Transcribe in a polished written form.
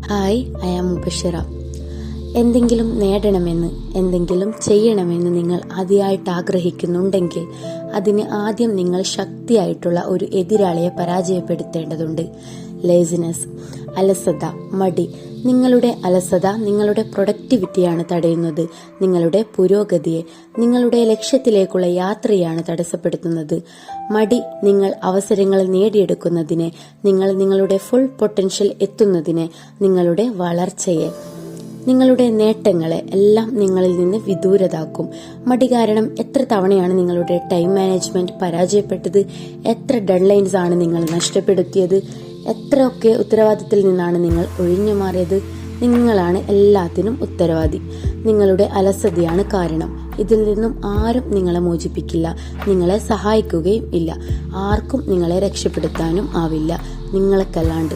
Hi, I am Mubashira. എന്തെങ്കിലും നേടണമെന്ന്, എന്തെങ്കിലും ചെയ്യണമെന്ന് നിങ്ങൾ അതിയായിട്ട് ആഗ്രഹിക്കുന്നുണ്ടെങ്കിൽ അതിന് ആദ്യം നിങ്ങൾ ശക്തിയായിട്ടുള്ള ഒരു എതിരാളിയെ പരാജയപ്പെടുത്തേണ്ടതുണ്ട്. ലേസിനെസ്, അലസത, മടി. നിങ്ങളുടെ അലസത നിങ്ങളുടെ പ്രൊഡക്ടിവിറ്റിയാണ് തടയുന്നത്, നിങ്ങളുടെ പുരോഗതിയെ, നിങ്ങളുടെ ലക്ഷ്യത്തിലേക്കുള്ള യാത്രയാണ് തടസ്സപ്പെടുത്തുന്നത്. മടി നിങ്ങൾ അവസരങ്ങൾ നേടിയെടുക്കുന്നതിനെ, നിങ്ങൾ നിങ്ങളുടെ ഫുൾ പൊട്ടൻഷ്യൽ എത്തുന്നതിനെ, നിങ്ങളുടെ വളർച്ചയെ, നിങ്ങളുടെ നേട്ടങ്ങളെ എല്ലാം നിങ്ങളിൽ നിന്ന് വിദൂരതാക്കും. മടി കാരണം എത്ര തവണയാണ് നിങ്ങളുടെ ടൈം മാനേജ്മെന്റ് പരാജയപ്പെട്ടത്? എത്ര ഡെഡ്ലൈൻസ് ആണ് നിങ്ങൾ നഷ്ടപ്പെടുത്തിയത്? എത്രയൊക്കെ ഉത്തരവാദിത്തത്തിൽ നിന്നാണ് നിങ്ങൾ ഒഴിഞ്ഞു മാറിയത്? നിങ്ങളാണ് എല്ലാത്തിനും ഉത്തരവാദി. നിങ്ങളുടെ അലസതയാണ് കാരണം. ഇതിൽ നിന്നും ആരും നിങ്ങളെ മോചിപ്പിക്കില്ല, നിങ്ങളെ സഹായിക്കുകയും ഇല്ല. ആർക്കും നിങ്ങളെ രക്ഷപ്പെടുത്താനും ആവില്ല, നിങ്ങൾക്കല്ലാണ്ട്.